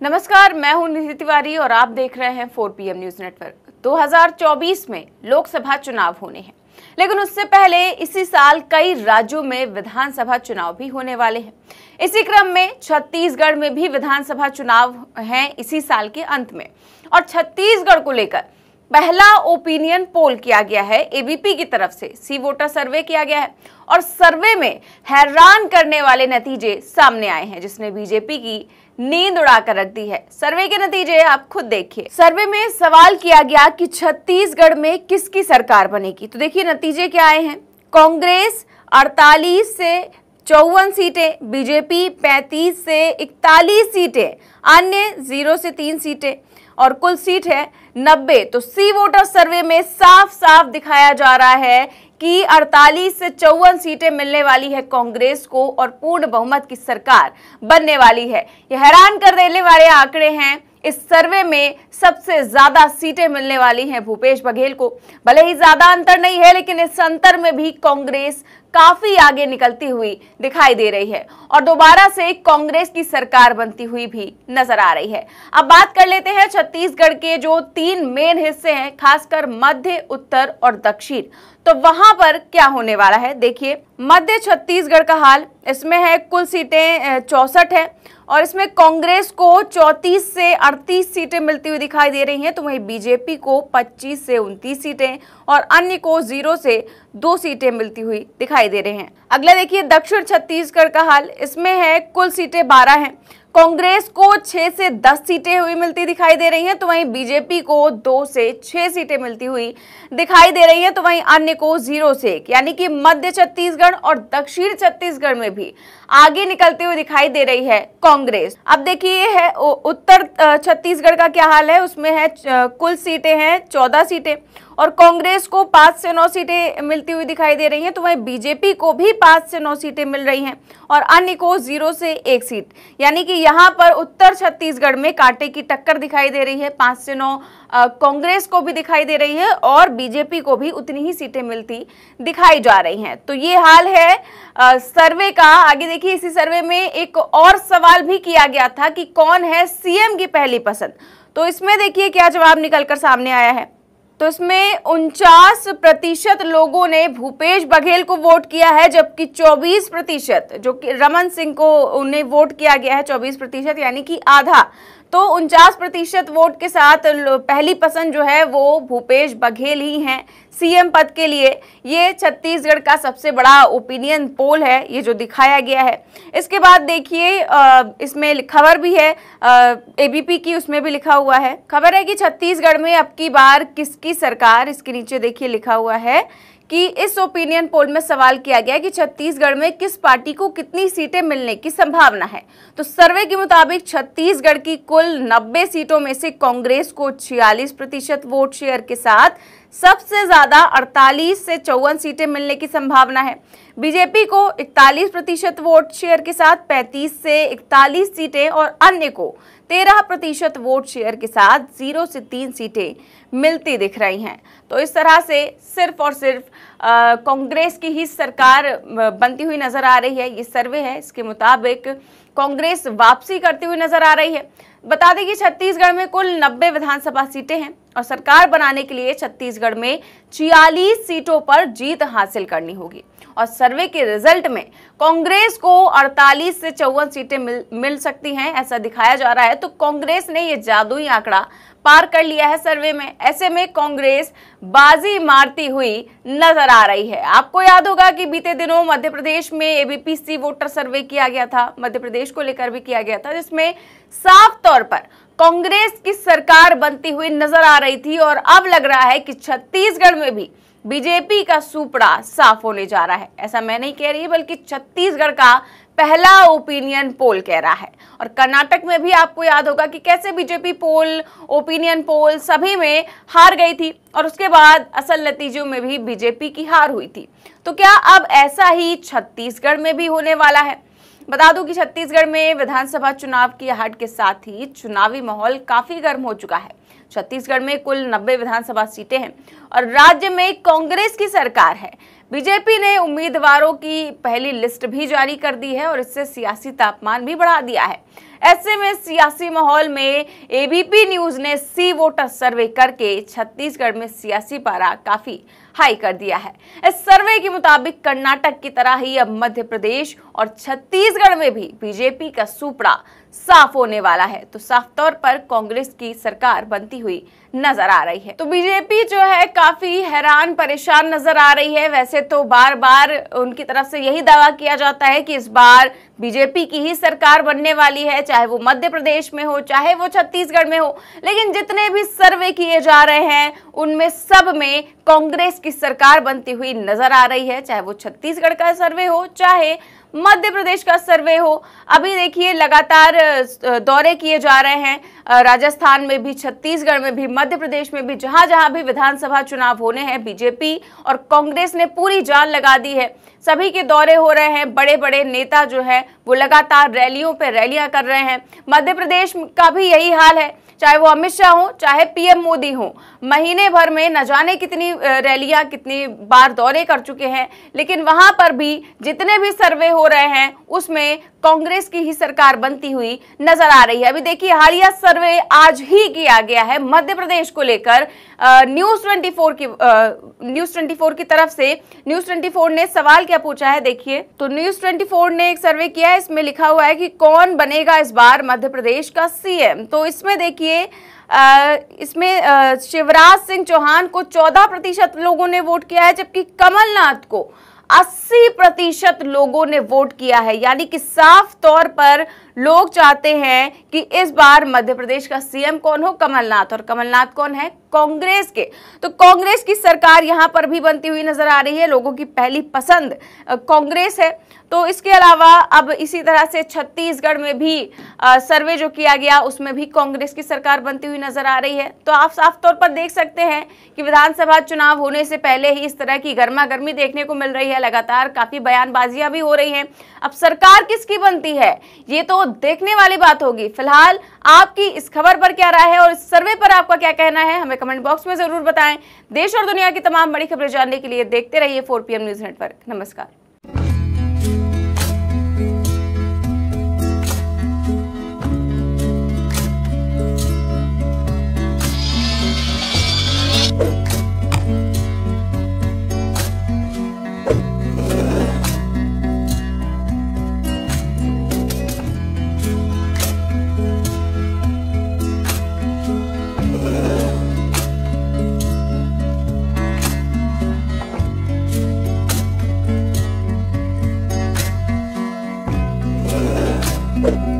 नमस्कार, मैं हूं निधि तिवारी और आप देख रहे हैं 4 PM न्यूज नेटवर्क। 2024 में लोकसभा चुनाव होने हैं, लेकिन उससे पहले इसी साल कई राज्यों में विधानसभा चुनाव भी होने वाले हैं। इसी क्रम में छत्तीसगढ़ में भी विधानसभा चुनाव हैं इसी साल के अंत में, और छत्तीसगढ़ को लेकर पहला ओपिनियन पोल किया गया है। एबीपी की तरफ से सी वोटर सर्वे किया गया है और सर्वे में हैरान करने वाले नतीजे सामने आए हैं, जिसने बीजेपी की नींद उड़ाकर रख दी है। सर्वे के नतीजे आप खुद देखिए। सर्वे में सवाल किया गया कि छत्तीसगढ़ में किसकी सरकार बनेगी, तो देखिए नतीजे क्या आए हैं। कांग्रेस 48 से 54 सीटें, बीजेपी 35 से 41 सीटें, अन्य 0 से 3 सीटें और कुल सीट है 90। तो सी वोटर सर्वे में साफ साफ दिखाया जा रहा है कि 48 से 54 सीटें मिलने वाली है कांग्रेस को और पूर्ण बहुमत की सरकार बनने वाली है। ये हैरान कर देने वाले आंकड़े हैं। इस सर्वे में सबसे ज्यादा सीटें मिलने वाली हैं भूपेश बघेल को। भले ही ज्यादा अंतर नहीं है, लेकिन इस अंतर में भी कांग्रेस काफी आगे निकलती हुई दिखाई दे रही है और दोबारा से कांग्रेस की सरकार बनती हुई भी नजर आ रही है। अब बात कर लेते हैं छत्तीसगढ़ के जो 3 मेन हिस्से हैं, खासकर मध्य, उत्तर और दक्षिण। तो वहां पर क्या होने वाला है, देखिए मध्य छत्तीसगढ़ का हाल। इसमें है कुल सीटें 64 है और इसमें कांग्रेस को 34 से 38 सीटें मिलती हुई दिखाई दे रही हैं, तो वहीं बीजेपी को 25 से 29 सीटें और अन्य को 0 से 2 सीटें मिलती हुई दिखाई दे रहे हैं। अगला देखिए दक्षिण छत्तीसगढ़ का हाल। इसमें है कुल सीटें 12 हैं, कांग्रेस को 6 से 10 सीटें हुई मिलती दिखाई दे रही हैं, तो वहीं बीजेपी को 2 से 6 सीटें मिलती हुई दिखाई दे रही हैं, तो वहीं अन्य को 0 से 1, यानी कि मध्य छत्तीसगढ़ और दक्षिण छत्तीसगढ़ में भी आगे निकलती हुई दिखाई दे रही है कांग्रेस। अब देखिए है उत्तर छत्तीसगढ़ का क्या हाल है। उसमें है कुल सीटें हैं 14 सीटें और कांग्रेस को 5 से 9 सीटें मिलती हुई दिखाई दे रही हैं, तो वहीं बीजेपी को भी 5 से 9 सीटें मिल रही हैं और अन्य को 0 से 1 सीट, यानी कि यहाँ पर उत्तर छत्तीसगढ़ में कांटे की टक्कर दिखाई दे रही है। 5 से 9 कांग्रेस को भी दिखाई दे रही है और बीजेपी को भी उतनी ही सीटें मिलती दिखाई जा रही हैं। तो ये हाल है सर्वे का। आगे देखिए इसी सर्वे में एक और सवाल भी किया गया था कि कौन है सीएम की पहली पसंद। तो इसमें देखिए क्या जवाब निकलकर सामने आया है। तो इसमें 49% लोगों ने भूपेश बघेल को वोट किया है, जबकि 24% जो कि रमन सिंह को उन्हें वोट किया गया है, 24% यानी कि आधा। तो 49% वोट के साथ पहली पसंद जो है वो भूपेश बघेल ही हैं सीएम पद के लिए। ये छत्तीसगढ़ का सबसे बड़ा ओपिनियन पोल है, ये जो दिखाया गया है। इसके बाद देखिए इसमें खबर भी है एबीपी की, उसमें भी लिखा हुआ है। खबर है कि छत्तीसगढ़ में अब की बार किसकी सरकार, इसके नीचे देखिए लिखा हुआ है कि इस ओपिनियन पोल में सवाल किया गया कि छत्तीसगढ़ में किस पार्टी को कितनी सीटें मिलने की संभावना है। तो सर्वे के मुताबिक छत्तीसगढ़ की कुल 90 सीटों में से कांग्रेस को 46% वोट शेयर के साथ सबसे ज्यादा 48 से 54 सीटें मिलने की संभावना है। बीजेपी को 41% वोट शेयर के साथ 35 से 41 सीटें और अन्य को 13% वोट शेयर के साथ 0 से 3 सीटें मिलती दिख रही हैं। तो इस तरह से सिर्फ और सिर्फ कांग्रेस की ही सरकार बनती हुई नजर आ रही है। ये सर्वे है, इसके मुताबिक कांग्रेस वापसी करती हुई नजर आ रही है। बता दें कि छत्तीसगढ़ में कुल 90 विधानसभा सीटें हैं और सरकार बनाने के लिए छत्तीसगढ़ में 46 सीटों पर जीत हासिल करनी होगी और सर्वे के रिजल्ट में कांग्रेस को 48 से 54 सीटें मिल सकती हैं, ऐसा दिखाया जा रहा है। तो कांग्रेस ने ये जादुई आंकड़ा पार कर लिया है सर्वे में। ऐसे में कांग्रेस बाजी मारती हुई नजर आ रही है। आपको याद होगा कि बीते दिनों मध्य प्रदेश में एबीपी सी वोटर सर्वे किया गया था, मध्य प्रदेश को लेकर भी किया गया था, जिसमें साफ तौर पर कांग्रेस की सरकार बनती हुई नजर आ रही थी और अब लग रहा है कि छत्तीसगढ़ में भी बीजेपी का सुपड़ा साफ होने जा रहा है। ऐसा मैं नहीं कह रही, बल्कि छत्तीसगढ़ का पहला ओपिनियन पोल कह रहा है। और कर्नाटक में भी आपको याद होगा कि कैसे बीजेपी पोल, ओपिनियन पोल सभी में हार गई थी और उसके बाद असल नतीजों में भी बीजेपी की हार हुई थी। तो क्या अब ऐसा ही छत्तीसगढ़ में भी होने वाला है? बता दूं कि छत्तीसगढ़ में विधानसभा चुनाव की आहट के साथ ही चुनावी माहौल काफी गर्म हो चुका है। छत्तीसगढ़ में कुल 90 विधानसभा सीटें हैं और राज्य में कांग्रेस की सरकार है। बीजेपी ने उम्मीदवारों की पहली लिस्ट भी जारी कर दी है और इससे सियासी तापमान भी बढ़ा दिया है। ऐसे में सियासी माहौल में एबीपी न्यूज ने सी वोटर सर्वे करके छत्तीसगढ़ में सियासी पारा काफी हाई कर दिया है। इस सर्वे के मुताबिक कर्नाटक की तरह ही अब मध्य प्रदेश और छत्तीसगढ़ में भी बीजेपी का सुपड़ा साफ होने वाला है। तो साफ तौर पर कांग्रेस की सरकार बनती हुई नजर आ रही है। तो बीजेपी जो है काफी हैरान परेशान नजर आ रही है। वैसे तो बार बार उनकी तरफ से यही दावा किया जाता है कि इस बार बीजेपी की ही सरकार बनने वाली है, चाहे वो मध्य प्रदेश में हो चाहे वो छत्तीसगढ़ में हो। लेकिन जितने भी सर्वे किए जा रहे हैं उनमें सब में कांग्रेस की सरकार बनती हुई नजर आ रही है, चाहे वो छत्तीसगढ़ का सर्वे हो चाहे मध्य प्रदेश का सर्वे हो। अभी देखिए लगातार दौरे किए जा रहे हैं, राजस्थान में भी, छत्तीसगढ़ में भी, मध्य प्रदेश में भी, जहां जहां भी विधानसभा चुनाव होने हैं बीजेपी और कांग्रेस ने पूरी जान लगा दी है। सभी के दौरे हो रहे हैं, बड़े बड़े नेता जो है वो लगातार रैलियों पे रैलियां कर रहे हैं। मध्य प्रदेश का भी यही हाल है, चाहे वो अमित शाह हो चाहे पीएम मोदी हो, महीने भर में न जाने कितनी रैलियां कितनी बार दौरे कर चुके हैं। लेकिन वहां पर भी जितने भी सर्वे हो रहे हैं उसमें कांग्रेस की ही सरकार बनती हुई नजर आ रही है। अभी देखिए हालिया सर्वे आज ही किया गया है मध्य प्रदेश को लेकर। न्यूज़ 24 की तरफ से न्यूज़ 24 ने सवाल क्या पूछा है देखिए। तो न्यूज़ 24 ने एक सर्वे किया है, इसमें लिखा हुआ है कि कौन बनेगा इस बार मध्य प्रदेश का सीएम। तो इसमें देखिए इसमें शिवराज सिंह चौहान को 14% लोगों ने वोट किया है, जबकि कमलनाथ को 80% लोगों ने वोट किया है। यानी कि साफ तौर पर लोग चाहते हैं कि इस बार मध्य प्रदेश का सीएम कौन हो, कमलनाथ। और कमलनाथ कौन है, कांग्रेस के। तो कांग्रेस की सरकार यहां पर भी बनती हुई नजर आ रही है। लोगों की पहली पसंद कांग्रेस है। तो इसके अलावा अब इसी तरह से छत्तीसगढ़ में भी सर्वे जो किया गया उसमें भी कांग्रेस की सरकार बनती हुई नजर आ रही है। तो आप साफ तौर पर देख सकते हैं कि विधानसभा चुनाव होने से पहले ही इस तरह की गर्मा गर्मी देखने को मिल रही है। लगातार काफी बयानबाजियां भी हो रही हैं। अब सरकार किसकी बनती है ये तो देखने वाली बात होगी। फिलहाल आपकी इस खबर पर क्या राय है और इस सर्वे पर आपका क्या कहना है, हमें कमेंट बॉक्स में जरूर बताएं। देश और दुनिया की तमाम बड़ी खबरें जानने के लिए देखते रहिए 4PM न्यूज नेटवर्क। नमस्कार। you